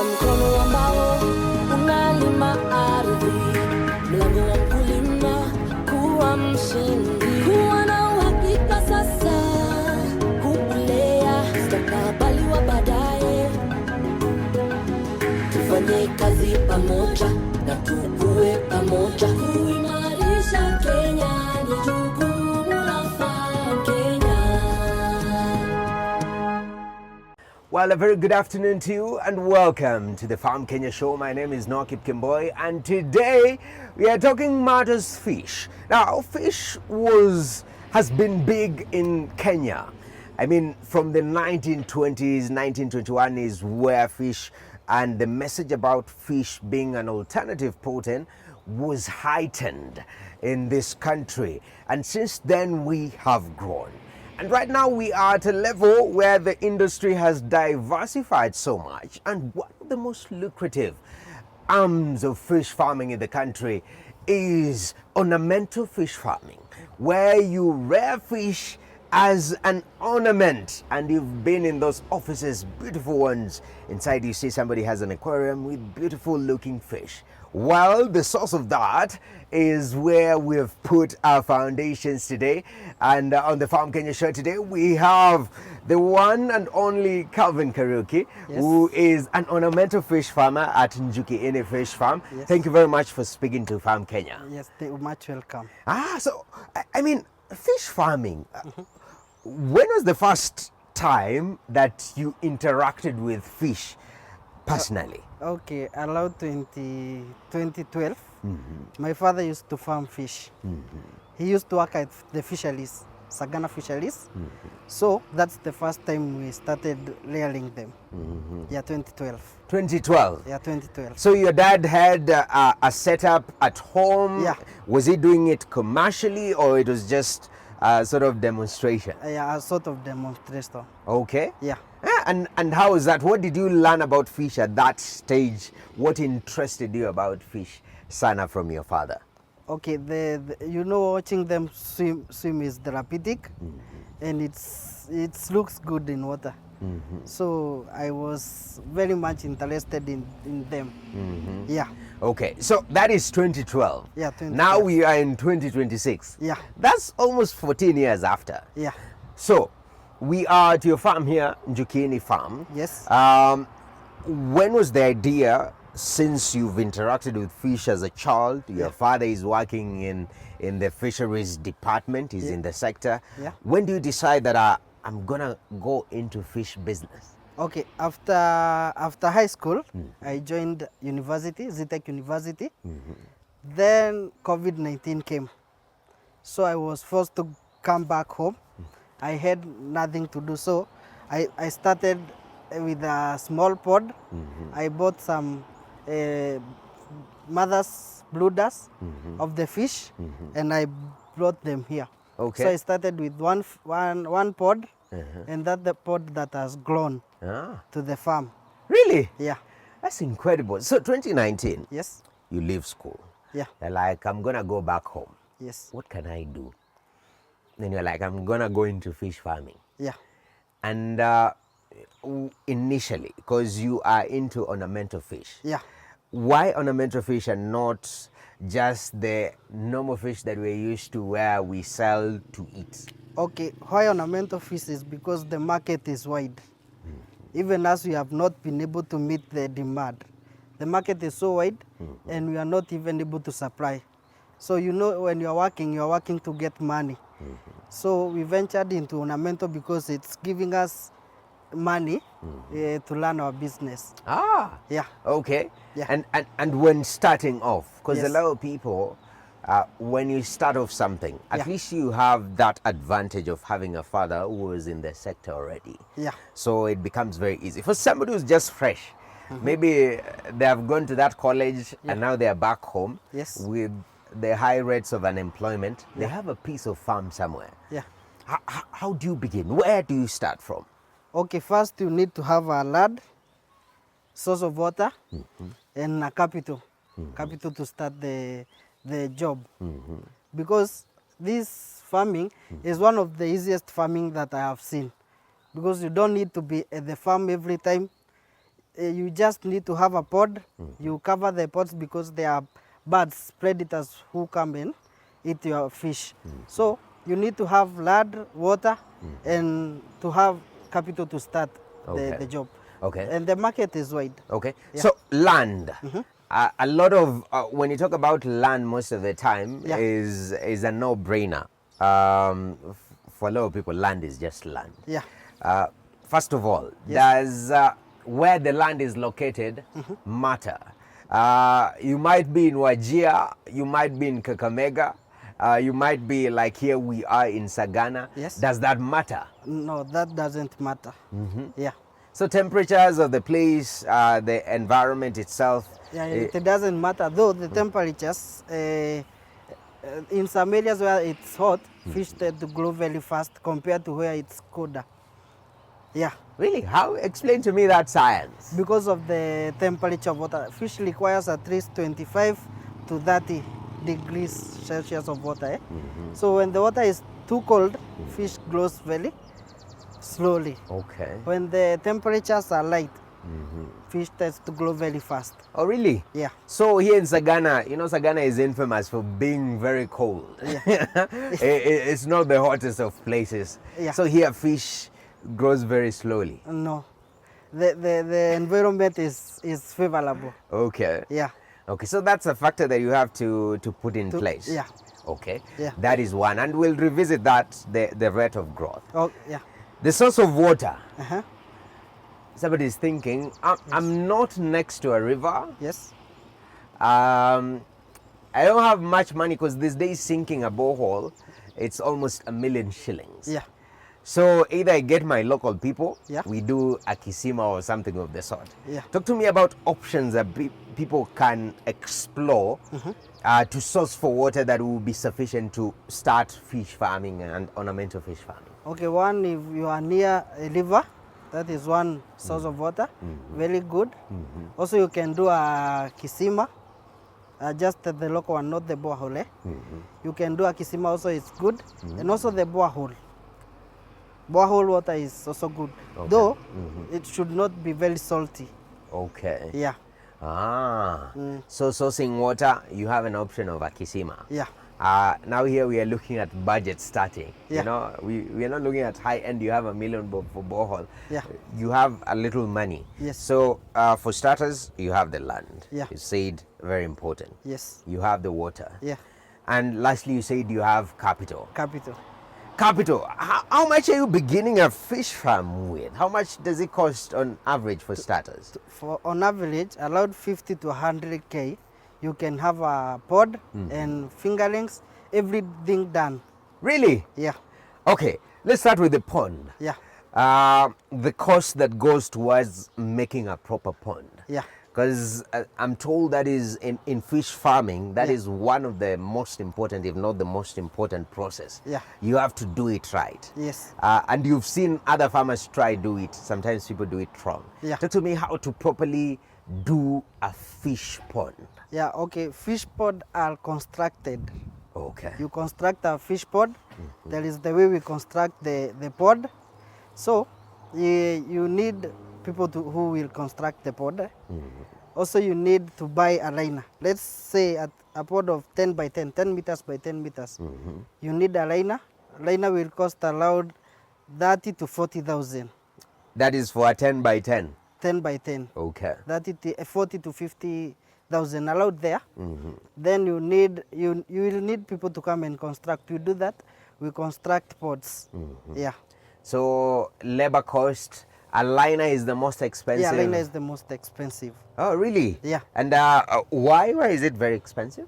mkono ambao unalima ardhi, mlango wa mkulima kuwa mshindi, kuwa na uhakika sasa, kulea mustakabali wa baadaye. Tufanye kazi pamoja na tukue pamoja, kuimarisha Kenya ni jukumu la Farm Kenya. Well, a very good afternoon to you and welcome to the Farm Kenya show. My name is Nokip Kimboy and today we are talking matters fish. Now, fish has been big in Kenya. I mean, from the 1920s, 1921 is where fish and the message about fish being an alternative protein was heightened in this country. And since then, we have grown. And right now we are at a level where the industry has diversified so much. And one of the most lucrative arms of fish farming in the country is ornamental fish farming, where you rear fish as an ornament. And you've been in those offices, beautiful ones. Inside you see somebody has an aquarium with beautiful looking fish. Well, the source of that is where we've put our foundations today. And on the Farm Kenya show today, we have the one and only Calvin Kariuki, Yes. who is an ornamental fish farmer at Njukiini Fish Farm. Yes. Thank you very much for speaking to Farm Kenya. Yes, you're much welcome. So, I mean, fish farming. When was the first time that you interacted with fish personally? Okay, around 2012, my father used to farm fish. He used to work at the fisheries, Sagana fisheries. So that's the first time we started rearing them. Yeah, 2012. 2012. Yeah, 2012. So your dad had a setup at home. Yeah. Was he doing it commercially or it was just a sort of demonstration? Yeah, a sort of demonstration. Okay. Yeah. And how is that? What did you learn about fish at that stage? What interested you about fish, Sana, from your father? Okay, watching them swim is therapeutic, and it looks good in water. So I was very much interested in them. Yeah. Okay, so that is 2012. Yeah, 2012. Now we are in 2026. Yeah. That's almost 14 years after. Yeah. So we are at your farm here, Njukiini Farm. Yes. When was the idea, since you've interacted with fish as a child, your father is working in the fisheries department, he's in the sector. Yeah. When do you decide that I'm gonna go into fish business? Okay, after high school, I joined university, Zitec University. Then COVID-19 came. So I was forced to come back home. I had nothing to do, so I started with a small pod. I bought some mother's blooders of the fish, and I brought them here. Okay. So I started with one pod, and that's the pod that has grown to the farm. Really? Yeah. That's incredible. So 2019, Yes. you leave school. Yeah. You're like, I'm gonna go back home. Yes. What can I do? Then you're like, I'm gonna go into fish farming. Yeah. And initially, because you are into ornamental fish, Yeah. why ornamental fish and not just the normal fish that we're used to where we sell to eat? Okay, why ornamental fish is because the market is wide. Even as we have not been able to meet the demand. The market is so wide and we are not even able to supply. So when you're working to get money. So we ventured into ornamental because it's giving us money to run our business. Yeah. Okay. Yeah. And when starting off, because a Yes. lot of people, when you start off something, at Yeah. least you have that advantage of having a father who was in the sector already. Yeah. So it becomes very easy. For somebody who's just fresh, maybe they have gone to that college and now they are back home Yes. with the high rates of unemployment. They have a piece of farm somewhere. Yeah. How do you begin? Where do you start from? Okay, first you need to have a land, source of water, and a capital. Capital to start the job. Because this farming is one of the easiest farming that I have seen. Because you don't need to be at the farm every time. you just need to have a pod. You cover the pods because there are birds, predators who come and eat your fish. So you need to have land, water, and to have capital to start the job. Okay. And the market is wide. Okay. Yeah. So land. A lot of when you talk about land, most of the time Yeah. is a no-brainer. For a lot of people, land is just land. Yeah. First of all, Yes. does where the land is located matter? You might be in Wajir, you might be in Kakamega, you might be like here we are in Sagana. Yes. Does that matter? No, that doesn't matter. Yeah. So temperatures of the place, the environment itself. Yeah, it doesn't matter. Though the temperatures, in some areas where it's hot, fish tend to grow very fast compared to where it's colder. Yeah. Really? How? Explain to me that science. Because of the temperature of water. Fish requires at least 25 to 30 degrees Celsius of water. Eh? So when the water is too cold, fish grows very slowly. Okay. When the temperatures are light, fish tends to grow very fast. Oh, really? Yeah. So here in Sagana, you know, Sagana is infamous for being very cold. Yeah. It's not the hottest of places. Yeah. So here fish grows very slowly. No. The environment is favorable. Okay. Yeah. Okay, so that's a factor that you have to put in place. Yeah. Okay. Yeah. That is one. And we'll revisit that, the rate of growth. Oh, yeah. The source of water. Uh-huh. Somebody's thinking, I'm not next to a river. Yes. I don't have much money because these days sinking a borehole, it's almost 1 million shillings. Yeah. So either I get my local people, Yeah. we do a kisima or something of the sort. Yeah. Talk to me about options that people can explore to source for water that will be sufficient to start fish farming and ornamental fish farming. Okay, one, if you are near a river, that is one source of water, very good. Also, you can do a kisima, just the local one, not the borehole. Eh? You can do a kisima also, it's good. And also the borehole. Borehole water is also good, though it should not be very salty. Okay. Yeah. So sourcing water, you have an option of a kisima. Yeah. Now here we are looking at budget starting. Yeah. You know, we are not looking at high end. You have 1 million for borehole. Yeah. You have a little money. Yes. So for starters, you have the land. Yeah. You said very important. Yes. You have the water. Yeah. And lastly, you said you have capital. Capital. Capital. How much are you beginning a fish farm with? How much does it cost on average for starters? For on average, around 50 to 100K, you can have a pod and fingerlings, everything done. Really? Yeah. Okay, let's start with the pond. Yeah. The cost that goes towards making a proper pond. Yeah. Because I'm told that is in fish farming, that is one of the most important, if not the most important process. Yeah. You have to do it right. Yes. And you've seen other farmers try do it. Sometimes people do it wrong. Yeah. Talk to me how to properly do a fish pond. Yeah, okay. Fish pod are constructed. Okay. You construct a fish pod. That is the way we construct the pod. So you need people who will construct the pod. Also, you need to buy a liner. Let's say at a pod of 10 by 10, 10 meters by 10 meters. You need a liner. Liner will cost around 30 to 40,000. That is for a 10 by 10. 10 by 10. Okay. 40 to 50,000 allowed there. Then you will need people to come and construct. We do that. We construct pods. Yeah. So labor cost, a liner is the most expensive. Yeah, liner is the most expensive. Oh, really? Yeah. And why is it very expensive?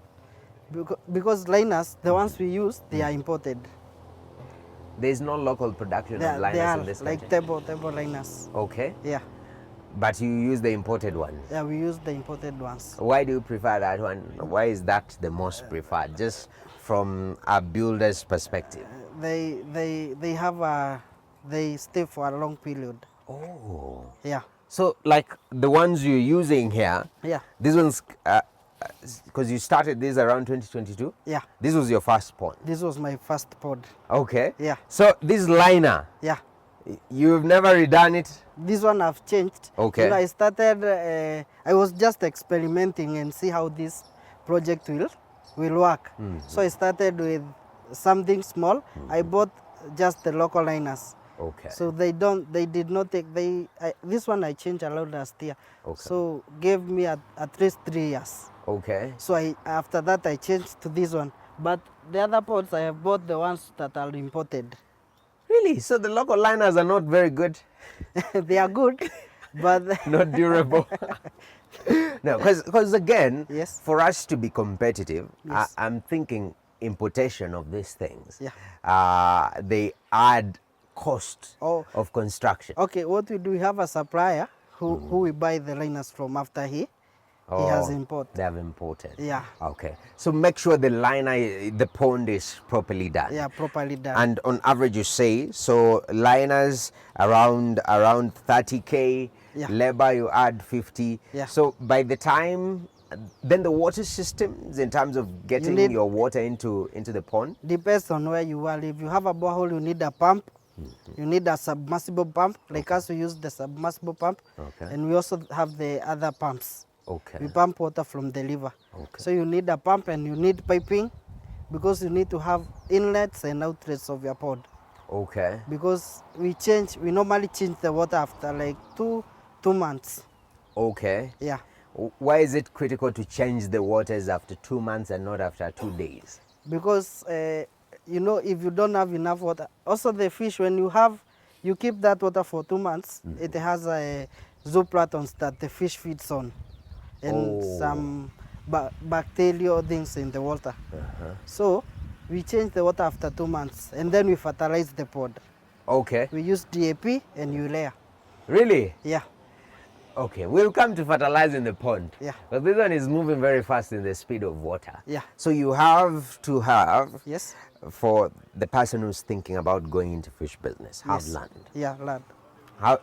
Because liners, the ones we use, they are imported. There's no local production of liners they are in this like country. table liners. Okay. Yeah. But you use the imported ones. Yeah, we use the imported ones. Why do you prefer that one? Why is that the most preferred? Just from a builder's perspective. They stay for a long period. Oh. Yeah. So like the ones you're using here, Yeah. these ones, because you started this around 2022? Yeah. This was your first pond. This was my first pod. Okay. Yeah. So this liner, Yeah. You've never redone it? This one I've changed. Okay. You know, I started, I was just experimenting and see how this project will work. So I started with something small. I bought just the local liners. Okay. So they did not take, this one I changed a lot last year. Okay. So gave me at least 3 years. Okay. So after that I changed to this one. But the other pots, I have bought the ones that are imported. Really? So the local liners are not very good? They are good, but Not durable? No, because again, Yes. for us to be competitive, Yes. I'm thinking importation of these things. Yeah. They add cost Oh. of construction. Okay, what we do, we have a supplier who we buy the liners from after he has import. They have imported. Yeah. Okay. So make sure the liner, the pond is properly done. Yeah, properly done. And on average, you say, so liners around 30K, Yeah. labor you add 50. Yeah. So by the time, then the water systems in terms of getting need- your water into the pond. Depends on where you are. If you have a borehole, you need a pump. You need a submersible pump. Like us, we use the submersible pump. Okay. And we also have the other pumps. Okay. We pump water from the river. Okay. So you need a pump and you need piping because you need to have inlets and outlets of your pond. Okay. Because we normally change the water after like two months. Okay. Yeah. Why is it critical to change the waters after 2 months and not after 2 days? Because you know, if you don't have enough water, also the fish, when you keep that water for 2 months, it has zooplatons that the fish feeds on, and some bacterial things in the water. So we change the water after 2 months, and then we fertilize the pond. Okay. We use DAP and urea. Really? Yeah. Okay, we'll come to fertilizing the pond. Yeah. But this one is moving very fast in the speed of water. Yeah. So you have to have, Yes. for the person who's thinking about going into fish business, have Yes. land. Yeah, land.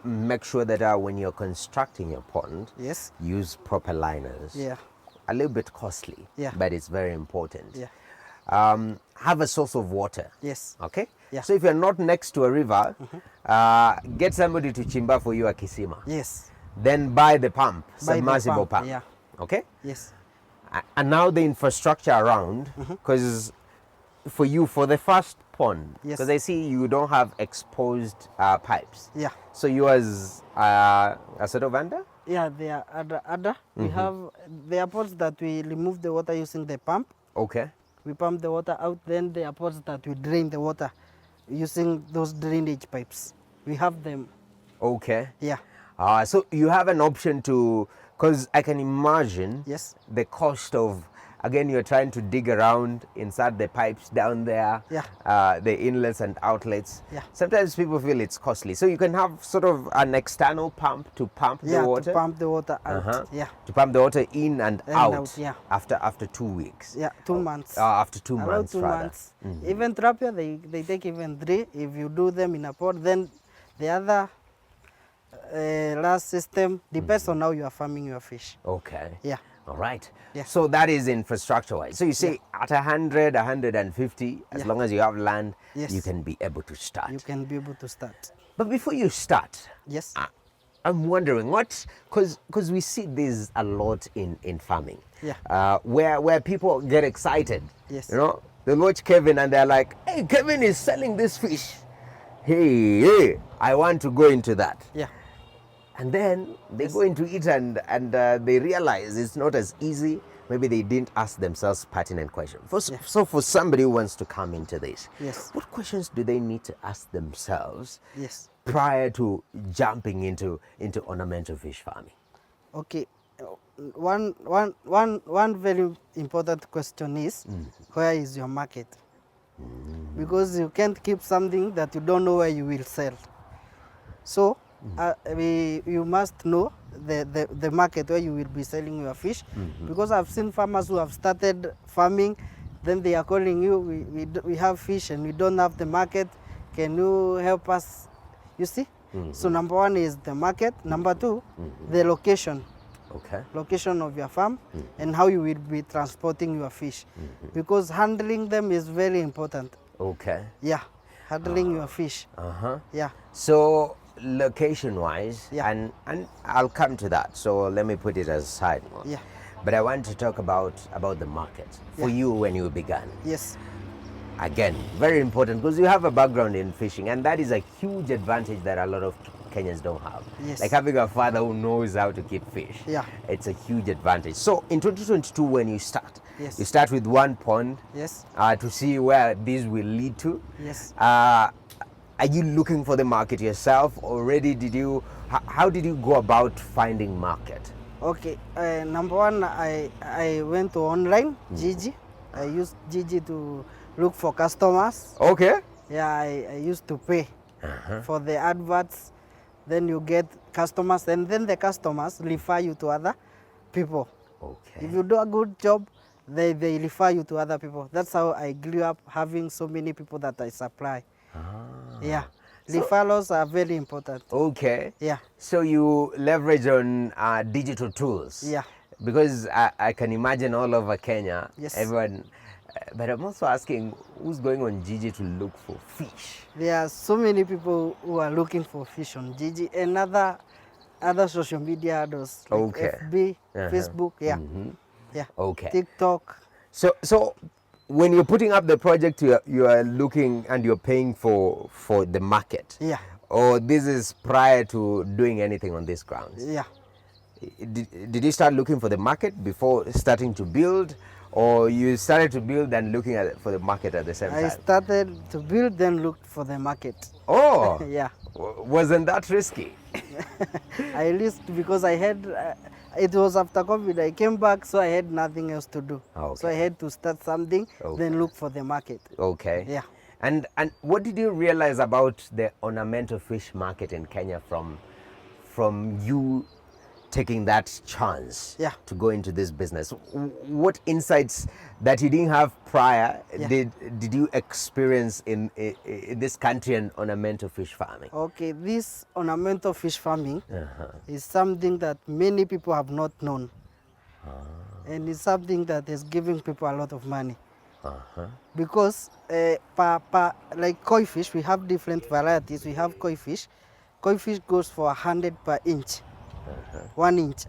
Make sure that when you're constructing your pond, Yes. use proper liners. Yeah. A little bit costly, Yeah. but it's very important. Yeah. Have a source of water. Yes. Okay? Yeah. So if you're not next to a river, get somebody to chimba for you a kisima. Yes. Then buy the pump, Buy the submersible pump, pump. yeah. Okay? Yes. And now the infrastructure around, because for the first pond, Yes. because I see you don't have exposed pipes. Yeah. So yours are sort of under? Yeah, they are other. We have there are pots that we remove the water using the pump. Okay. We pump the water out. Then there are pots that we drain the water using those drainage pipes. We have them. Okay. Yeah. So you have an option to, because I can imagine Yes. the cost of, again, you're trying to dig around inside the pipes down there, Yeah. the inlets and outlets. Yeah. Sometimes people feel it's costly. So you can have sort of an external pump to pump Yeah. the water. To pump the water out. Uh-huh. Yeah. To pump the water in and out, yeah. after 2 weeks. Yeah. 2 months. After 2 Around months, 2 rather. months. Even tilapia, they take even 3 if you do them in a pot. Then the other last system depends on how you are farming your fish. Okay. Yeah. All right. Yeah. So that is infrastructure wise. So you say at 100, 150, as Yeah. long as you have land, Yes. you can be able to start. You can be able to start. But before you start, Yes. I'm wondering because we see this a lot in farming. Yeah. Where people get excited. Yes. You know, they watch Kevin and they're like, hey, Kevin is selling this fish. Hey, I want to go into that. Yeah. And then they go into it and they realize it's not as easy. Maybe they didn't ask themselves pertinent questions. So for somebody who wants to come into this, Yes. what questions do they need to ask themselves Yes. prior to jumping into ornamental fish farming? Okay. One very important question is where is your market? Because you can't keep something that you don't know where you will sell. So you must know the market where you will be selling your fish. Because I've seen farmers who have started farming, then they are calling you, we have fish and we don't have the market. Can you help us? You see? So number 1 is the market. Number 2, the location. Okay. Location of your farm and how you will be transporting your fish. Because handling them is very important. Okay. Yeah. handling your fish. Yeah. So location-wise, Yeah. and I'll come to that. So let me put it aside. Yeah. But I want to talk about the market for Yeah. you when you began. Yes. Again, very important because you have a background in fishing, and that is a huge advantage that a lot of Kenyans don't have. Yes. Like having a father who knows how to keep fish. Yeah. It's a huge advantage. So in 2022, when you start, Yes. you start with one pond. Yes. To see where this will lead to. Yes. Are you looking for the market yourself already? How did you go about finding market? Okay. Number one, I went to online Gigi. I used Gigi to look for customers. Okay. Yeah, I used to pay for the adverts. Then you get customers, and then the customers refer you to other people. Okay. If you do a good job, they refer you to other people. That's how I grew up having so many people that I supply. Yeah. Referrals are very important. Okay. Yeah. So you leverage on digital tools. Yeah. Because I can imagine all over Kenya, Yes. everyone. But I'm also asking, who's going on Gigi to look for fish? There are so many people who are looking for fish on Gigi and other social media handles like Okay. FB, Facebook, yeah. Yeah. Okay. TikTok. So when you're putting up the project, you are looking and you're paying for the market. Yeah. Or this is prior to doing anything on these grounds? Yeah. Did you start looking for the market before starting to build, or you started to build and looking for the market at the same I time? started to build, then looked for the market. Oh, Yeah. Wasn't that risky? I risked because I had, it was after COVID, I came back, so I had nothing else to do. Okay. So I had to start something, Okay. then look for the market. Okay. Yeah. And what did you realize about the ornamental fish market in Kenya from you taking that chance Yeah. to go into this business? What insights that you didn't have prior Yeah. did you experience in this country and ornamental fish farming? Okay, this ornamental fish farming is something that many people have not known. And it's something that is giving people a lot of money. Because like koi fish, we have different varieties. We have koi fish. Koi fish goes for 100 per inch, 1 inch.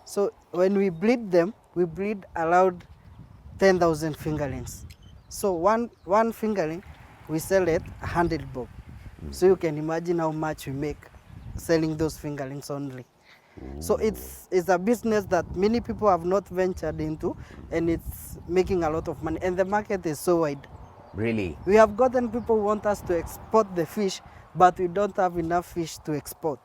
So when we breed them, we breed around 10,000 fingerlings. So one fingerling, we sell it 100 bob. So you can imagine how much we make selling those fingerlings only. So it's a business that many people have not ventured into, and it's making a lot of money. And the market is so wide. Really? We have gotten people who want us to export the fish, but we don't have enough fish to export.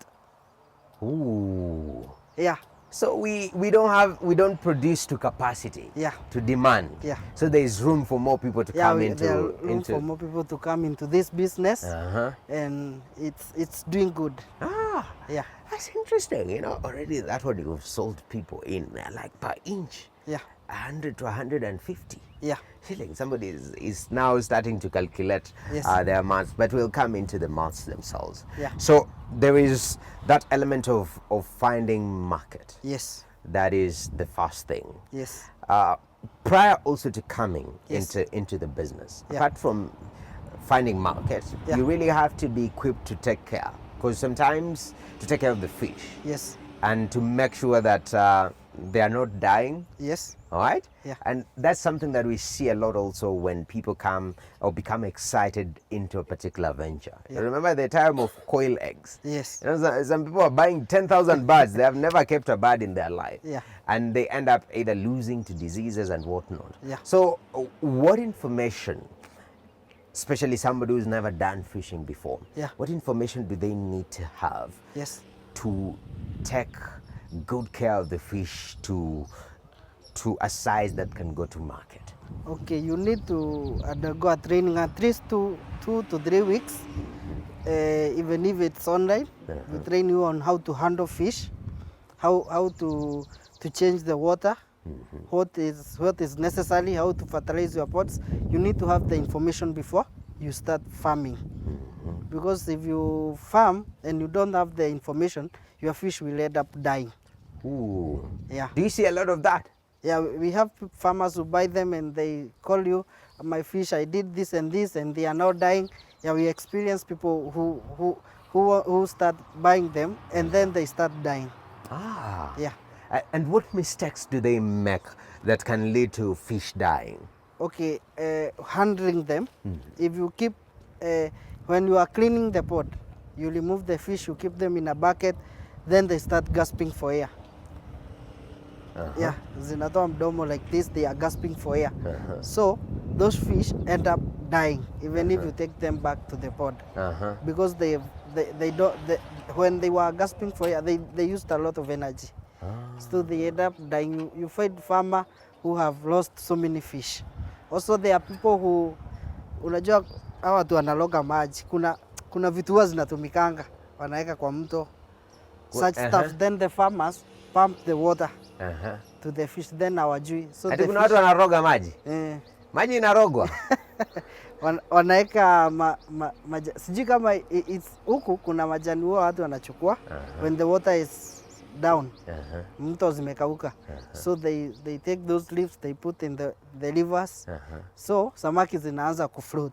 Ooh. Yeah. So we don't produce to capacity. Yeah. To demand. Yeah. So there is room for more people to Yeah, come there are room for more people to come into this business, and it's doing good. Yeah. That's interesting. Already that's what you've sold people in like per inch. Yeah. 100 to 150. Yeah. Shilling. Somebody is now starting to calculate Yes. their maths, but we'll come into the maths themselves. Yeah. So there is that element of finding market. Yes. That is the first thing. Yes. Prior also to coming Yes. into the business, Yeah. apart from finding market, Yeah. you really have to be equipped to take care. Because sometimes to take care of the fish Yes. and to make sure that they are not dying. Yes. All right. Yeah. And that's something that we see a lot also when people come or become excited into a particular venture. Yeah. You remember the time of coil eggs? Yes. Some people are buying 10,000 birds. They have never kept a bird in their life. Yeah. And they end up either losing to diseases and whatnot. Yeah. So what information, especially somebody who's never done fishing before, Yeah. what information do they need to have Yes. to take good care of the fish to a size that can go to market? Okay, you need to undergo a training at least 2 to 3 weeks. Even if it's online, we train you on how to handle fish, how to change the water, what is necessary, how to fertilize your pots. You need to have the information before you start farming. Because if you farm and you don't have the information, your fish will end up dying. Ooh. Yeah. Do you see a lot of that? Yeah, we have farmers who buy them and they call you, my fish, I did this and this, and they are now dying. Yeah, we experience people who start buying them, and then they start dying. Ah. Yeah. And what mistakes do they make that can lead to fish dying? Okay, handling them. If you keep, when you are cleaning the pot, you remove the fish, you keep them in a bucket, then they start gasping for air. Yeah, zinatoa mdomo like this, they are gasping for air. So those fish end up dying, even if you take them back to the pod, because they don't. When they were gasping for air, they used a lot of energy. So they end up dying. You find farmer who have lost so many fish. Also there are people who, unajua hawa watu wanaloga maji, kuna vitu huwa zinatumikanga wanaweka kwa mto, such stuff, then the farmers pump the water to the fish, then hawajui. So ati kuna watu wanaroga maji? Maji inarogwa? Wanaweka sijui kama huku kuna majani huwa watu wanachukua when the water is down, mto zimekauka, so they take those leaves, they put in the rivers, so samaki zinaanza kufloat.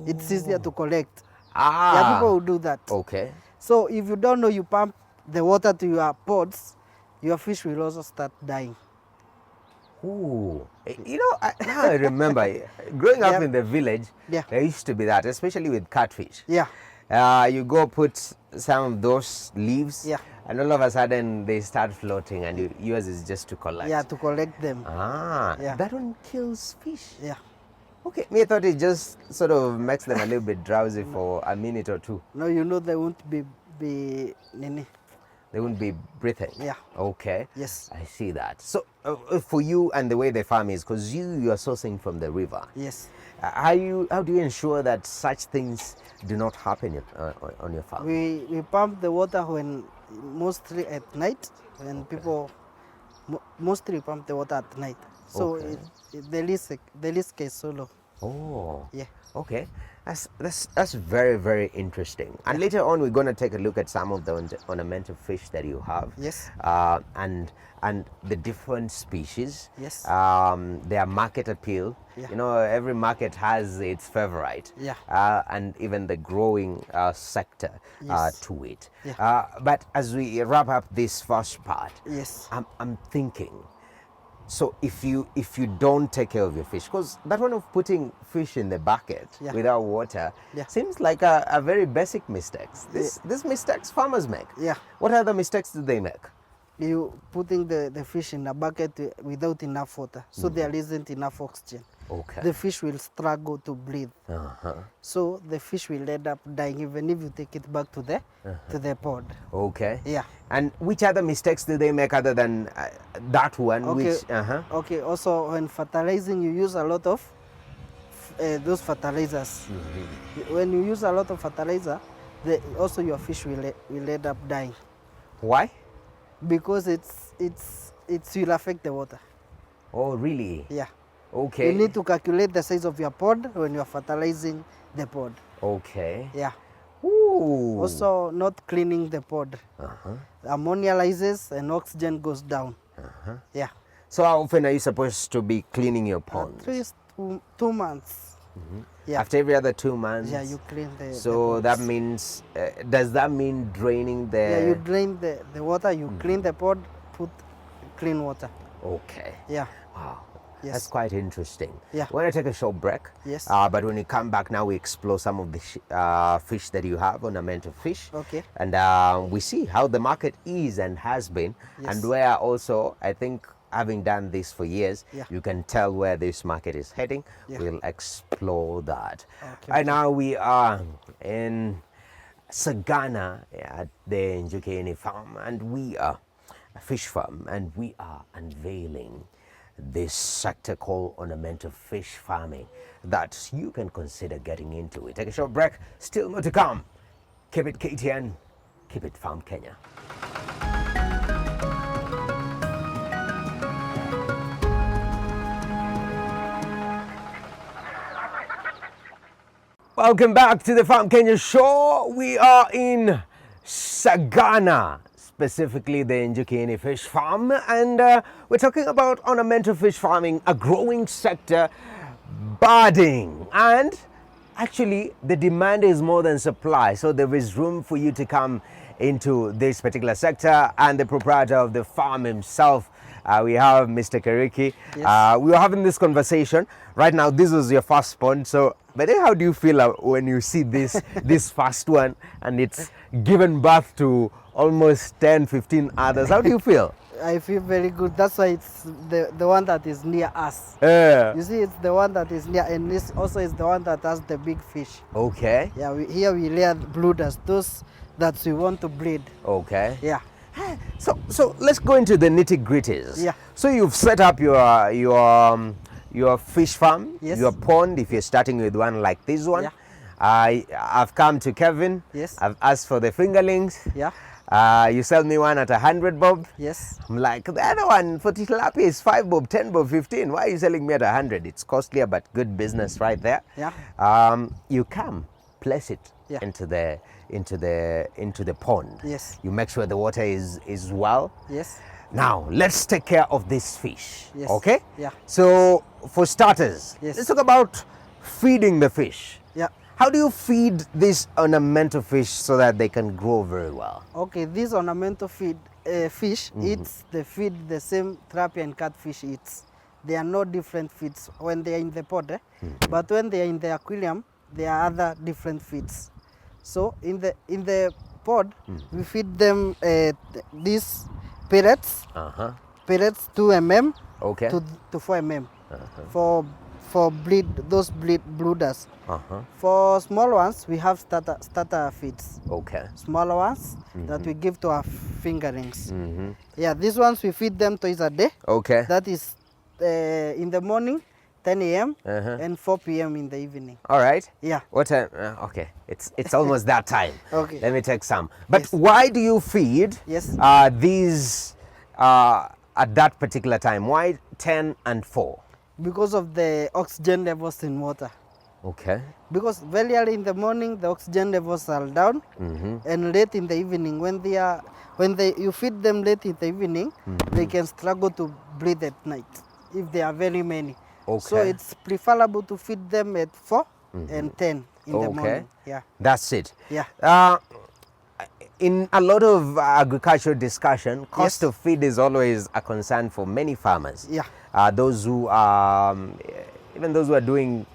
It's easier to collect. Yeah, people who do that. Okay. So if you don't know, you pump the water to your pods, your fish will also start dying. Ooh. You know, now I remember growing up in the village, there used to be that, especially with catfish. Yeah. You go put some of those leaves, and all of a sudden they start floating, and yours is just to collect. Yeah, to collect them. That one kills fish. Yeah. Okay, me, I thought it just sort of makes them a little bit drowsy for a minute or two. No, you know they won't be nini. They won't be breathing. Yeah. Okay. Yes. I see that. So for you and the way they farm is because you are sourcing from the river. Yes. How do you ensure that such things do not happen on your farm? We pump the water when mostly at night, when people mostly pump the water at night. So the risk is so low. Oh. Yeah. Okay. That's very, very interesting. And later on, we're going to take a look at some of the ornamental fish that you have. Yes. And the different species. Yes. Their market appeal. Yeah. You know, every market has its favorite. Yeah. And even the growing sector to it. Yeah. But as we wrap up this first part, Yes. I'm thinking, so if you don't take care of your fish, because that one of putting fish in the bucket without water seems like a very basic mistake. These mistakes farmers make. Yeah. What other mistakes do they make? You putting the fish in a bucket without enough water, so there isn't enough oxygen. Okay. The fish will struggle to breathe. So the fish will end up dying even if you take it back to the pod. Okay. Yeah. And which other mistakes do they make other than that one? Okay. Which, Okay. Also, when fertilizing, you use a lot of those fertilizers. When you use a lot of fertilizer, also your fish will end up dying. Why? Because it will affect the water. Oh, really? Yeah. Okay. You need to calculate the size of your pod when you are fertilizing the pod. Okay. Yeah. Ooh. Also, not cleaning the pod. Ammonia rises and oxygen goes down. Yeah. So how often are you supposed to be cleaning your pond? At least 2 months. Yeah. After every other 2 months? Yeah, you clean the So the that pods. means, does that mean draining the... Yeah, you drain the water, you clean the pod, put clean water. Okay. Yeah. Wow. Yes. That's quite interesting. Yeah. We're going to take a short break. Yes. But when we come back now, we explore some of the fish that you have, ornamental fish. Okay. And we see how the market is and has been. Yes. And where also, I think, having done this for years, you can tell where this market is heading. Yeah. We'll explore that. Okay. Right now, we are in Sagana at the KTN farm, and we are a fish farm, and we are unveiling this sector called ornamental fish farming that you can consider getting into. We take a short break, still more to come. Keep it KTN, keep it Farm Kenya. Welcome back to the Farm Kenya show. We are in Sagana, specifically the Njukini fish farm, and we're talking about ornamental fish farming, a growing sector, budding, and actually the demand is more than supply, so there is room for you to come into this particular sector. And the proprietor of the farm himself, we have Mr. Kariki. Yes. We were having this conversation right now. This was your first pond, so but then how do you feel when you see this this first one and it's given birth to almost 10-15 others? How do you feel? I feel very good. That's why it's the one that is near us. Yeah. You see, it's the one that is near, and this also is the one that has the big fish. Okay. Yeah, here we rear blooders, those that we want to breed. Okay. Yeah. So let's go into the nitty-gritties. Yeah. So you've set up your fish farm, Yes. your pond, if you're starting with one like this one. Yeah. I've come to Kevin. Yes. I've asked for the fingerlings. Yeah. You sell me one at 100 bob. Yes. I'm like, the other one for tilapia is 5 bob, 10 bob, 15. Why are you selling me at 100? It's costlier, but good business right there. Yeah. You come, place it Yeah. into the pond. Yes. You make sure the water is well. Yes. Now let's take care of this fish. Yes. Okay. Yeah. So for starters, Yes. let's talk about feeding the fish. Yeah. How do you feed these ornamental fish so that they can grow very well? Okay, this ornamental fish eats the feed the same tilapia and catfish eats. They are no different feeds when they are in the pond, but when they are in the aquarium, there are other different feeds. So in the pod, we feed them these pellets, pellets 2 mm Okay. to 4 mm for those blooders. For small ones, we have starter feeds. Okay. Smaller ones that we give to our fingerlings. Yeah, these ones we feed them twice a day. Okay. That is in the morning, 10 a.m. and 4 p.m. in the evening. All right. Yeah. What time? Okay. It's almost that time. Okay. Let me take some. But Yes. why do you feed Yes. these at that particular time? Why 10 and 4? Because of the oxygen levels in water. Okay. Because very early in the morning the oxygen levels are down, and late in the evening when you feed them late in the evening, they can struggle to breathe at night if there are very many. So Okay. it's preferable to feed them at 4 and 10 in the morning. Yeah. That's it. Yeah. In a lot of agricultural discussion, cost Yes. of feed is always a concern for many farmers. Yeah. Those who are, even those who are doing,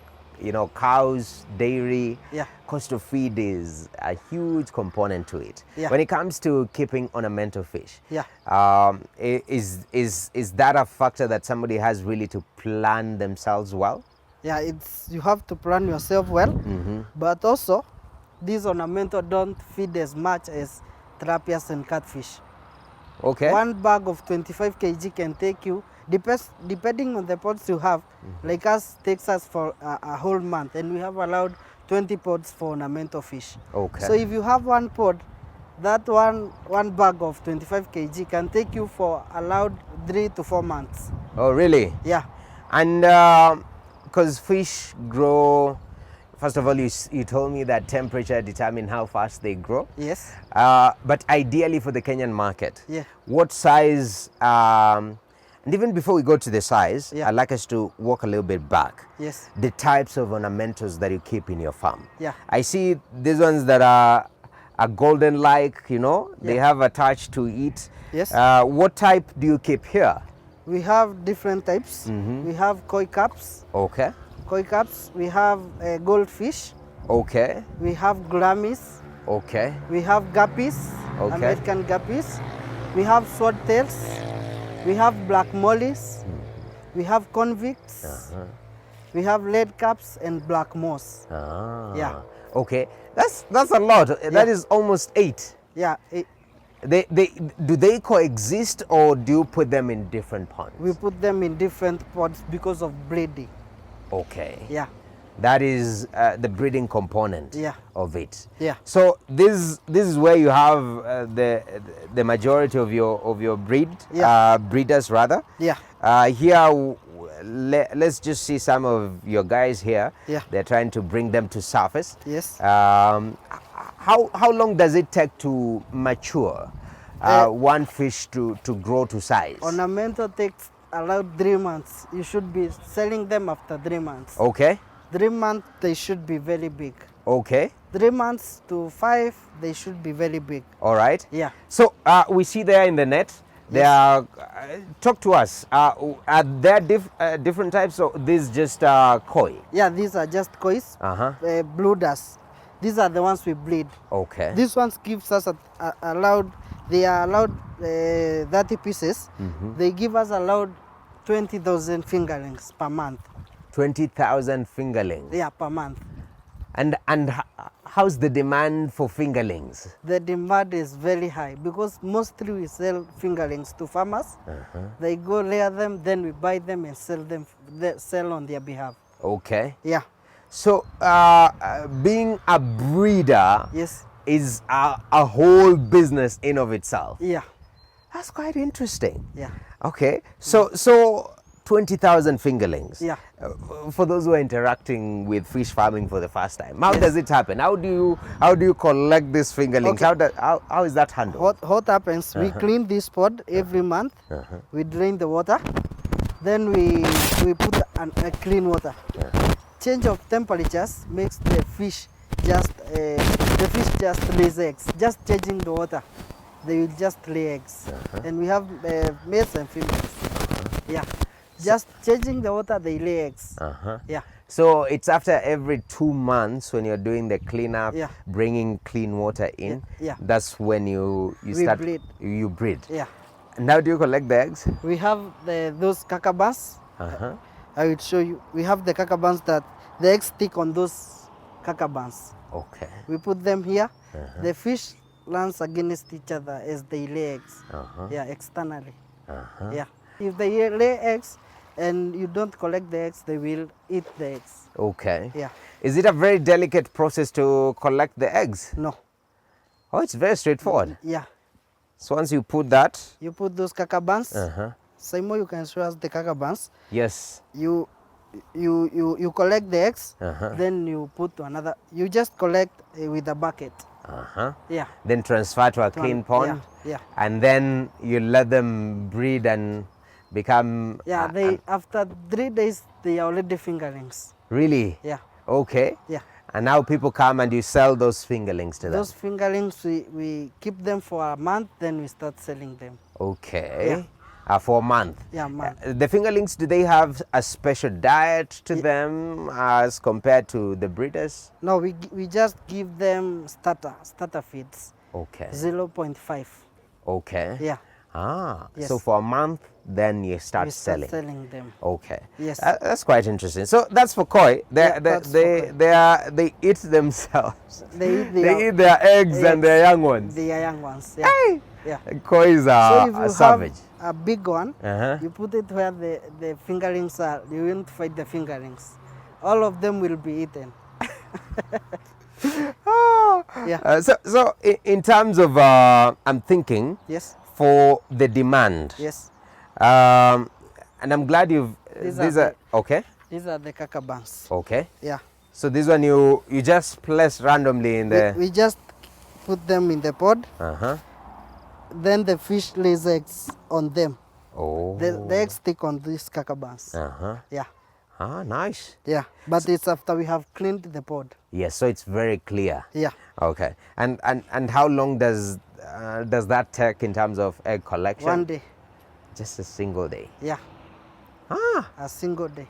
cows, dairy, Yeah. cost of feed is a huge component to it. Yeah. When it comes to keeping ornamental fish, Yeah. is that a factor that somebody has really to plan themselves well? Yeah, you have to plan yourself well, but also these ornamental don't feed as much as tilapias and catfish. Okay. One bag of 25 kg can take you, depending on the pods you have, like us takes us for a whole month, and we have allowed 20 pods for ornamental fish. Okay. So if you have one pod, that one bag of 25 kg can take you for allowed 3 to 4 months. Oh, really? Yeah. And because fish grow, first of all, you told me that temperature determines how fast they grow. Yes. But ideally for the Kenyan market, Yeah. what size, and even before we go to the size, Yeah. I'd like us to walk a little bit back. Yes. The types of ornamentals that you keep in your farm. Yeah. I see these ones that are golden-like, they Yeah. have a touch to eat. Yes. What type do you keep here? We have different types. We have koi caps. Okay. Koi caps. We have goldfish. Okay. We have grammies. Okay. We have guppies, Okay. American guppies. We have swordtails. We have black mollies. We have convicts. We have lead caps and black moss. Ah. Yeah. Okay. That's a lot. That is almost 8. Yeah, Do they coexist, or do you put them in different ponds? we put them in different pods because of breeding. Okay. Yeah, That is the breeding component Yeah. of it. Yeah. So this is where you have the majority of your breeders rather. yeah, Here, let's just see some of your guys here. Yeah. They're trying to bring them to surface. yes. How long does it take to mature one fish to grow to size? Ornamental takes allowed 3 months. You should be selling them after 3 months. Okay. 3 months, they should be very big. Okay. 3 months to 5, they should be very big. All right. Yeah. So we see there in the net, there are, talk to us, are there different types, or this just koi? Yeah, these are just kois, blue dust. These are the ones we breed. Okay. These ones gives us they are allowed 30 pieces. They give us allowed 20,000 fingerlings per month. 20,000 fingerlings. Yeah, per month. And how's the demand for fingerlings? The demand is very high because mostly we sell fingerlings to farmers. They go rear them, then we buy them and sell on their behalf. Okay. Yeah. So being a breeder, Yes. is a whole business in of itself. Yeah. That's quite interesting. Yeah. Okay. So 20,000 fingerlings. Yeah. For those who are interacting with fish farming for the first time, how does it happen? How do you collect these fingerlings? Okay. How is that handled? What happens? We clean this pond every month. We drain the water. Then we put a clean water. Change of temperatures makes the fish just lays eggs. Just changing the water, they will just lay eggs. And we have males and females. Yeah. Just changing the water, they lay eggs. Yeah. So it's after every 2 months when you're doing the cleanup, Yeah. bringing clean water in. Yeah. That's when you start breed. You breed. Yeah. And how do you collect the eggs? We have those kakabans. I will show you. We have the kakabans that the eggs stick on those kakabans. Okay. We put them here. The fish lands against each other as they lay eggs. Yeah, externally. Yeah. If they lay eggs and you don't collect the eggs, they will eat the eggs. Okay. Yeah. Is it a very delicate process to collect the eggs? No. Oh, it's very straightforward. Yeah. So once you put that, You put those kakabans. Simo, you can show us the kakabans. yes. You collect the eggs, then you put to another. You just collect with a bucket. Yeah. Then transfer to a clean pond. Yeah. And then you let them breed and become. Yeah. They after 3 days they are already fingerlings. Really? Yeah. Okay. Yeah. And now people come and you sell those fingerlings to them. Those fingerlings we keep them for a month, then we start selling them. Okay. For a month. Yeah, month. The fingerlings, do they have a special diet to them as compared to the breeders? No, we just give them starter feeds. Okay. 0.5. Okay. Yeah. Yes. So for a month, then you start We start selling. selling them. Okay. Yes. That's quite interesting. So that's for koi. They eat themselves. They They eat their eggs and their young ones. They are young ones. Yeah. Hey! Yeah. Koi is So if a you savage. have a big one, Uh-huh. you put it where the fingerlings are. You won't fight the fingerlings. All of them will be eaten. Yeah. So in terms of, I'm thinking Yes. for the demand. Yes. And I'm glad These are okay. These are the kakabans. Okay. Yeah. So this one you just place randomly in the. We just put them in the pod. Then the fish lays eggs on them. Oh. The eggs stick on these kakabans. Yeah. Nice. Yeah. But it's after we have cleaned the pod. Yes, so it's very clear. Yeah. Okay. And how long does that take in terms of egg collection? 1 day. Just a single day. Yeah. A single day.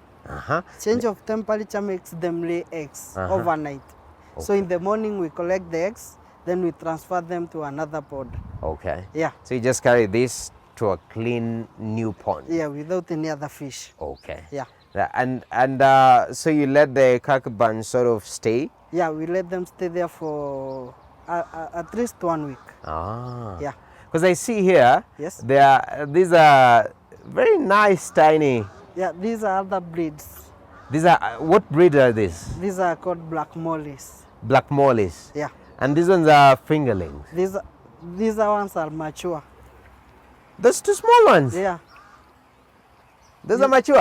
Change of temperature makes them lay eggs overnight. So in the morning we collect the eggs, then we transfer them to another pod. Okay. Yeah. So you just carry this to a clean new pond. Yeah, without any other fish. Okay. Yeah. And so you let the kakabans sort of stay. Yeah, we let them stay there for at least 1 week. Yeah. Because I see here, Yes. these are very nice, tiny. Yeah, these are other breeds. These are, what breed are these? These are called black mollies. Black mollies. Yeah. And these ones are fingerlings. These ones are mature. Those two small ones. Yeah. Those are mature.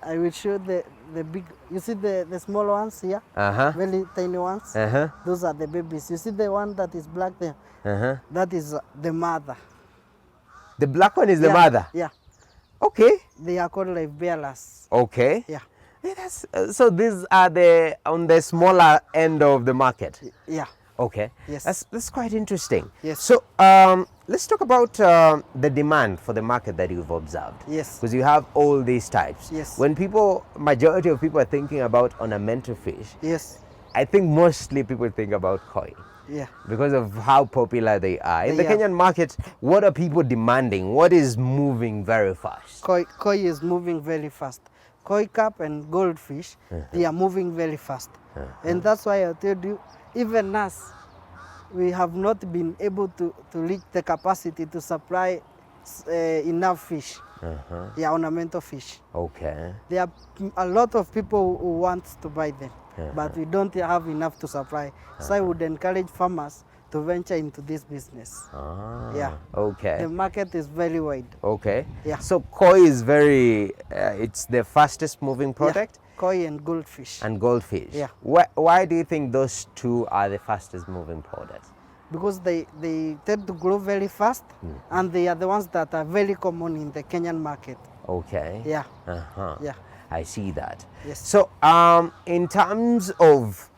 I will show the big. You see the small ones here? Very tiny ones. Those are the babies. You see the one that is black there? That is the mother. The black one is the mother. Yeah. Okay. They are called live bearers. Okay. Yeah. Yeah, so these are the on the smaller end of the market. Yeah. Okay. Yes. That's quite interesting. Yes. So let's talk about the demand for the market that you've observed. Yes. Because you have all these types. Yes. When majority of people are thinking about ornamental fish, Yes. I think mostly people think about koi. Yeah. Because of how popular they are. In the They are. Kenyan market, what are people demanding? What is moving very fast? Koi is moving very fast. Koi carp and goldfish, they are moving very fast. And that's why I told you, even us, we have not been able to reach the capacity to supply enough fish. Yeah, ornamental fish. Okay. There are a lot of people who want to buy them, but we don't have enough to supply. So I would encourage farmers to venture into this business. Yeah. Okay. The market is very wide. Okay. Yeah. So koi is very, it's the fastest moving product. Yeah. Koi and goldfish. And goldfish. Yeah. Why do you think those two are the fastest moving products? Because they tend to grow very fast, and they are the ones that are very common in the Kenyan market. Okay. Yeah. Uh-huh. Yeah. I see that. Yes. So in terms of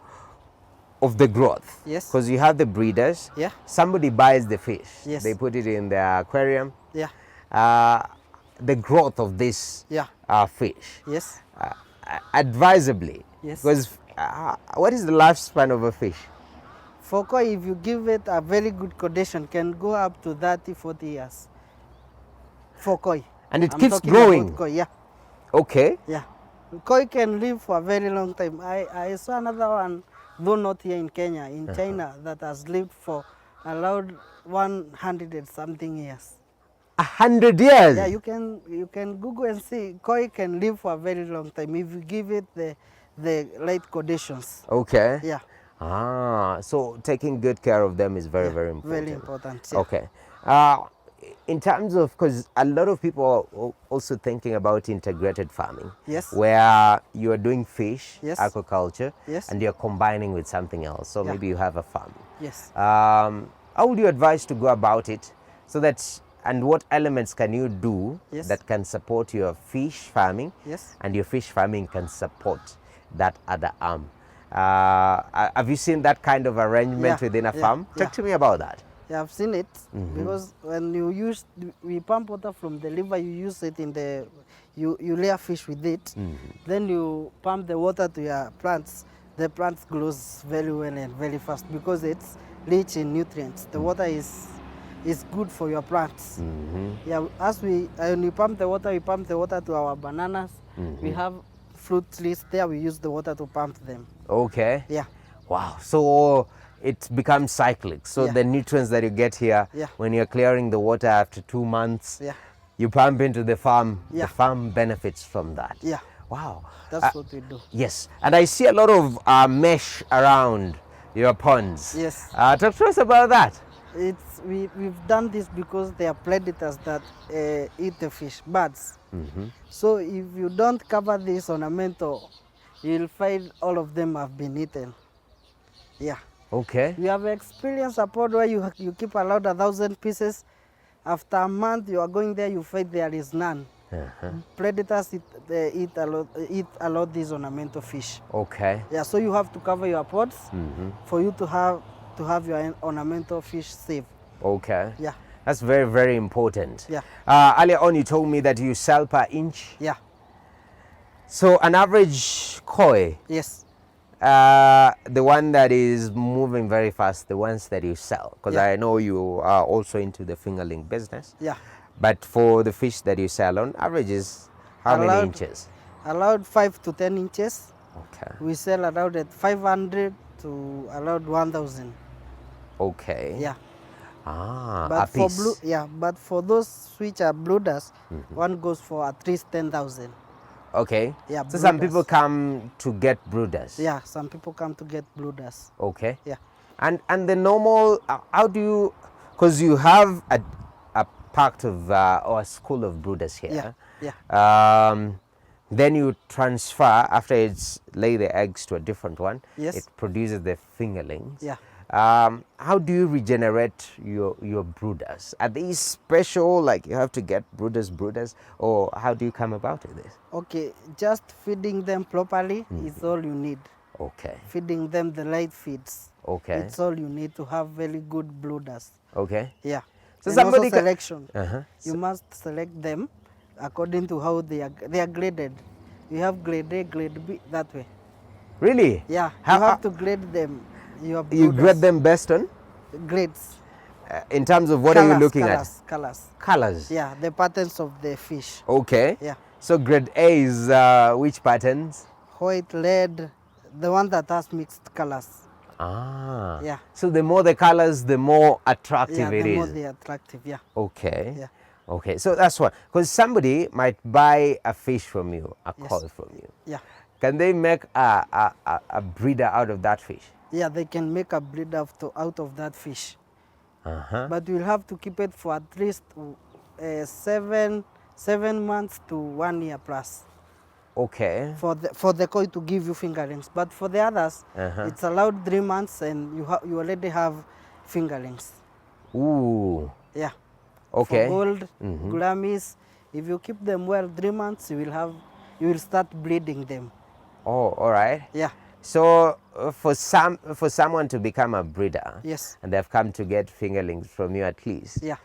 the growth, Yes. because you have the breeders, Yeah. somebody buys the fish, Yes. they put it in the aquarium, Yeah. the growth of this Yeah. fish, Yes. advisably, Yes. because what is the lifespan of a fish? For koi, if you give it a very good condition, can go up to 30, 40 years. For koi. And it I'm keeps talking growing. about koi, yeah. Okay. Yeah. Koi can live for a very long time. I saw another one, though not here in Kenya, in China, that has lived for around 100 and something years. 100 years? Yeah, you can Google and see. Koi can live for a very long time if you give it the right conditions. Okay. Yeah. So taking good care of them is very, Yeah, very important. very important, yeah. Okay. In terms of, because a lot of people are also thinking about integrated farming. Yes. Where you are doing fish, Yes. aquaculture, Yes. and you're combining with something else. So Yeah. maybe you have a farm. Yes. How would you advise to go about it so that, and what elements can you do Yes. that can support your fish farming? Yes. And your fish farming can support that other arm. Have you seen that kind of arrangement Yeah, within a yeah, farm? yeah. Talk to me about that. Yeah, I've seen it because when we pump water from the river, you use it in you layer fish with it. Then you pump the water to your plants. The plants grows very well and very fast because it's rich in nutrients. The water is good for your plants. Yeah, when we pump the water, we pump the water to our bananas. We have fruit trees there. We use the water to pump them. Okay. Yeah. Wow. So it becomes cyclic. So Yeah. the nutrients that you get here, Yeah. when you're clearing the water after 2 months, Yeah. you pump into the farm. Yeah. The farm benefits from that. Yeah. Wow. That's what we do. Yes. And I see a lot of mesh around your ponds. Yes. Talk to us about that. We've done this because they are predators that eat the fish, birds. So if you don't cover this ornamental, you'll find all of them have been eaten. Yeah. Okay. We have experienced a pond where you keep around 1,000 pieces. After a month, you are going there, you find there is none. Predators eat a lot these ornamental fish. Okay. Yeah, so you have to cover your pods for you to have your ornamental fish safe. Okay. Yeah. That's very, very important. Yeah. Earlier on, you told me that you sell per inch. Yeah. So an average koi, Yes. the one that is moving very fast, the ones that you sell, because Yeah. I know you are also into the fingerling business. Yeah. But for the fish that you sell, on average is how many inches? Around 5 to 10 inches. Okay. We sell around at 500 to around 1,000. Okay. Yeah. A But for piece. but for those which are blooders, one goes for at least 10,000. Okay. Yeah, So some brooders. people come to get brooders. Yeah, some people come to get blooders. Okay. Yeah. And the normal, how do you, because you have a part of or a school of brooders here. Yeah. Then you transfer after it's lay the eggs to a different one. Yes. It produces the fingerlings. Yeah. How do you regenerate your brooders? Are these special, like you have to get brooders, or how do you come about with this? Okay, just feeding them properly is all you need. Okay. Feeding them the right feeds. Okay. It's all you need to have very good brooders. Okay. Yeah. So And somebody also selection. Uh-huh. You must select them according to how they are graded. You have grade A, grade B, that way. Really? Yeah, How, you have to grade them. Your you brooders. grade them based on? Grades. In terms of what are you looking colors, at? Colors. Colors. Yeah, the patterns of the fish. Okay. Yeah. So grade A is which patterns? White, red, the one that has mixed colors. Ah. Yeah. So the more the colors, the more attractive Yeah, it the more is. they're attractive. Yeah. Okay. Yeah. Okay. So that's what. Because somebody might buy a fish from you, a Yes. koi from you. Yeah. Can they make a breeder out of that fish? Yeah, they can make a breed out of that fish. Uh-huh. But you'll have to keep it for at least 7 months to 1 year plus Okay. for the koi to give you fingerlings. But for the others, Uh-huh. it's allowed 3 months and you already have fingerlings. Ooh. Yeah. Okay. For gold, grammies, if you keep them well 3 months, you will start breeding them. Oh, all right. Yeah. So for someone to become a breeder, Yes. and they've come to get fingerlings from you at least, Yeah.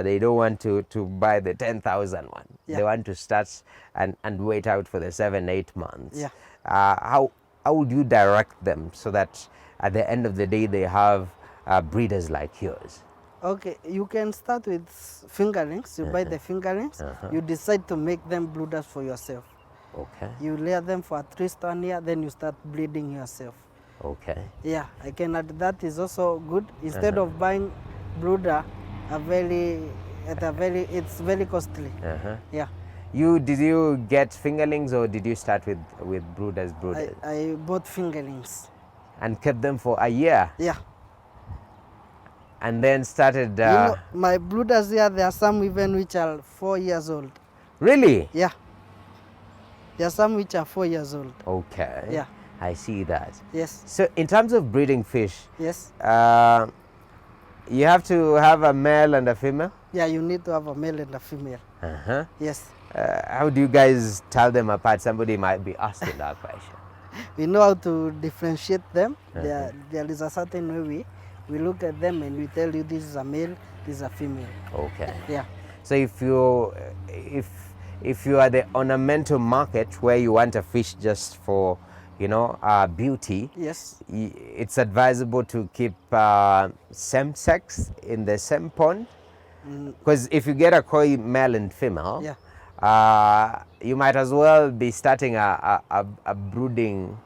they don't want to buy the 10,000 one. Yeah. They want to start and wait out for the 7-8 months. Yeah. How would you direct them so that at the end of the day they have breeders like yours? Okay, you can start with fingerlings. You buy the fingerlings. You decide to make them brooders for yourself. Okay. You lay them for at least 1 year, then you start breeding yourself. Okay. Yeah, I can add that is also good. Instead of buying brooder, it's very costly. Yeah, Did you get fingerlings or did you start with brooders? I bought fingerlings. And kept them for a year? Yeah. And then started... You know, my brooders here, there are some even which are 4 years old. Really? Yeah. There are some which are 4 years old. Okay. Yeah. I see that. Yes. So in terms of breeding fish, Yes. you have to have a male and a female? Yeah, you need to have a male and a female. Uh-huh. Yes. How do you guys tell them apart? Somebody might be asking that question. We know how to differentiate them. There is a certain way we look at them and we tell you this is a male, this is a female. Okay. Yeah. So if you are the ornamental market where you want a fish just for, beauty, Yes. it's advisable to keep same sex in the same pond, because if you get a koi male and female, you might as well be starting a brooding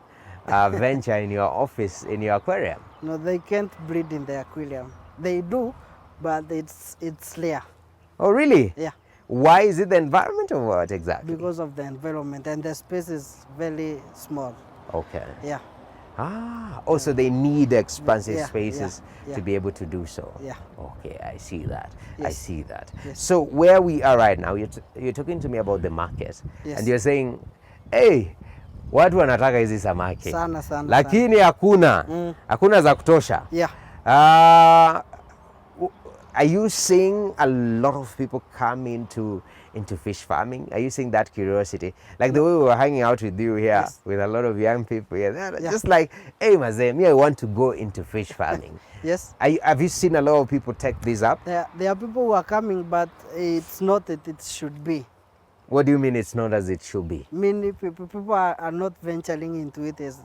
venture in your office, in your aquarium. No, they can't breed in the aquarium. They do, but it's rare. Oh, really? Yeah. Why? Is it the environment or what exactly? Because of the environment and the space is very small. Okay. Yeah. So they need expansive Yeah, spaces yeah. to be able to do so. Yeah. Okay, I see that. I Yes. see that. Yes. So where we are right now, you're talking to me about the market, Yes. and you're saying, hey, watu wanataka hizi samaki Sana, sana, lakini hakuna hakuna za kutosha. Yeah. Are you seeing a lot of people come into fish farming? Are you seeing that curiosity? Like the way we were hanging out with you here, Yes. with a lot of young people here, they're Yeah. just like, hey, Mazee, me, I want to go into fish farming. Yes. Have you seen a lot of people take this up? There are people who are coming, but it's not that it should be. What do you mean it's not as it should be? Many people are not venturing into it as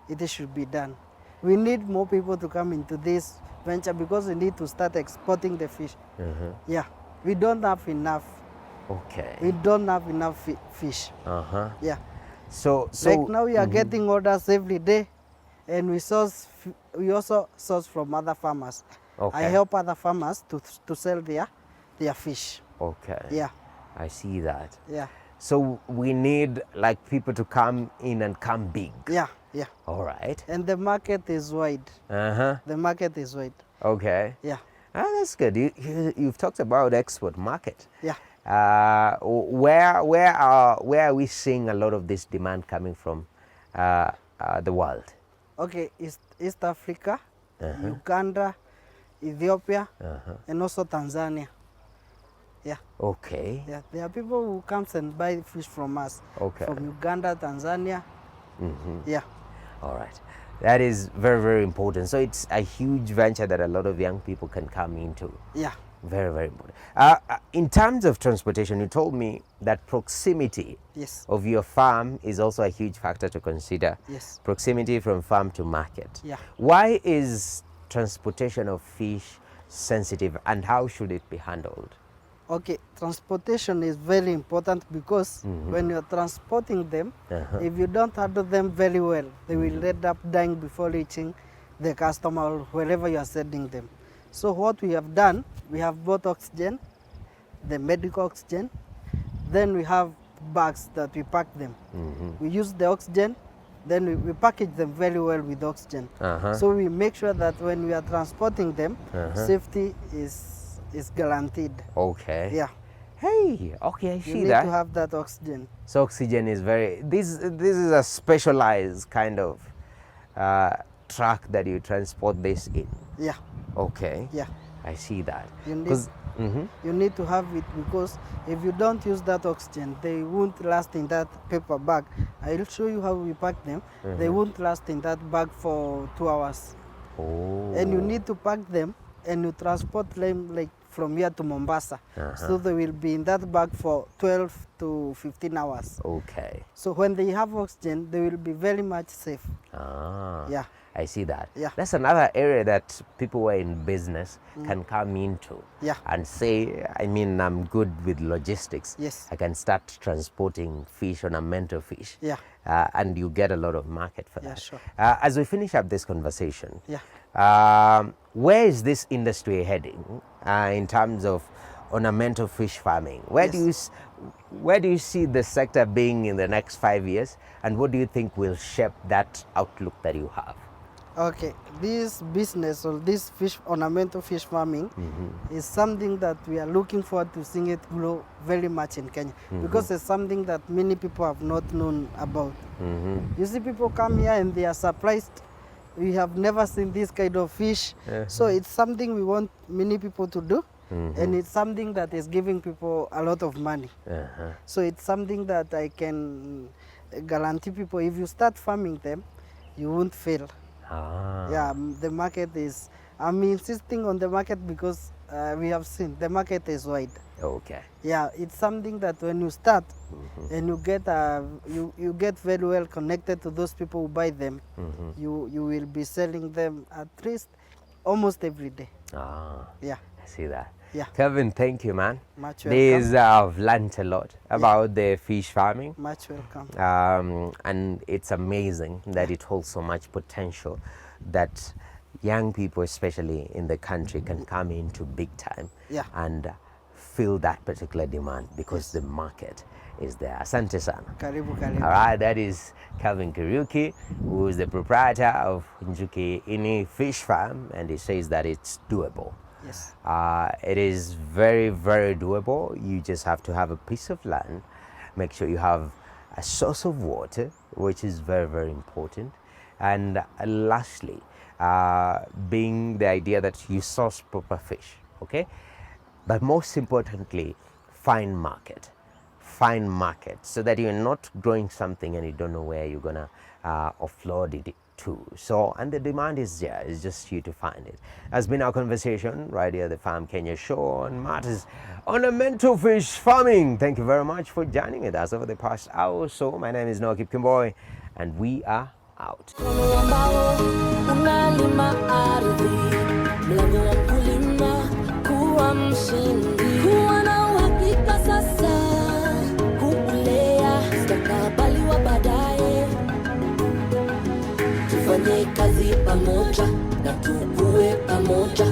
it should be done. We need more people to come into this venture because we need to start exporting the fish. Yeah, we don't have enough. Okay. We don't have enough fish. So Yeah. Like now we are getting orders every day, and we also source from other farmers. Okay. I help other farmers to sell their fish. Okay. Yeah. I see that. Yeah. So we need like people to come in and come big. Yeah. Yeah. All right. And the market is wide. The market is wide. Okay. Yeah. That's good. You've talked about export market. Yeah. Where are we seeing a lot of this demand coming from the world? Okay, East Africa Uganda, Ethiopia, and also Tanzania. Yeah. Okay. Yeah, there are people who comes and buy fish from us. Okay. From Uganda, Tanzania. Yeah. All right. That is very, very important. So it's a huge venture that a lot of young people can come into. Yeah. Very, very important. In terms of transportation, you told me that proximity Yes. of your farm is also a huge factor to consider. Yes. Proximity from farm to market. Yeah. Why is transportation of fish sensitive, and how should it be handled? Okay, transportation is very important because when you're transporting them, if you don't handle them very well, they will end up dying before reaching the customer or wherever you are sending them. So what we have done, we have bought oxygen, the medical oxygen, then we have bags that we pack them. We use the oxygen, then we package them very well with oxygen. So we make sure that when we are transporting them, safety is guaranteed. Okay. Yeah. Hey, okay, I You see need that. to have that oxygen. So oxygen is very, this is a specialized kind of truck that you transport this in. Yeah. Okay. Yeah. I see that. You need, 'Cause- you need to have it because if you don't use that oxygen, they won't last in that paper bag. I'll show you how we pack them. They won't last in that bag for 2 hours. Oh. And you need to pack them and you transport them like from here to Mombasa. So they will be in that bag for 12 to 15 hours. Okay. So when they have oxygen, they will be very much safe. Ah. Yeah. I see that. Yeah. That's another area that people who are in business can come into. Yeah. And say, I mean, I'm good with logistics. Yes. I can start transporting fish, ornamental fish. Yeah. And you get a lot of market for Yeah, that. sure. As we finish up this conversation, Yeah. where is this industry heading in terms of ornamental fish farming? Where do you see the sector being in the next 5 years, and what do you think will shape that outlook that you have? Okay, this business or this ornamental fish farming is something that we are looking forward to seeing it grow very much in Kenya because it's something that many people have not known about. You see, people come here and they are surprised. We have never seen this kind of fish. So it's something we want many people to do, and it's something that is giving people a lot of money. So it's something that I can guarantee people, if you start farming them, you won't fail. Yeah, the market is, I'm insisting on the market because we have seen the market is wide. Okay. Yeah, it's something that when you start and you get you get very well connected to those people who buy them, you will be selling them at least almost every day. Yeah. I see that. Yeah. Kevin, thank you, man. Much welcome. I've learned a lot about the fish farming. Much welcome. And it's amazing that it holds so much potential that young people, especially in the country, can come into big time and fill that particular demand because the market is there. Asante sana. Karibu, karibu. All right, that is Calvin Kariuki, who is the proprietor of Njuki Ini Fish Farm, and he says that it's doable. Yes. It is very, very doable. You just have to have a piece of land, make sure you have a source of water, which is very, very important. And lastly, being the idea that you source proper fish, okay? But most importantly, find market so that you're not growing something and you don't know where you're gonna offload it to. So, and the demand is there, it's just you to find it. That's been our conversation right here at the Farm Kenya show on matters ornamental fish farming. Thank you very much for joining with us over the past hour or so. My name is Noah Kimboy, and we are out. Unalima ardhi, mlango wa mkulima kuwa mshindi, kuwa na uhakika sasa, kuulea mustakabali wa baadaye. Tufanye kazi pamoja na tukue pamoja.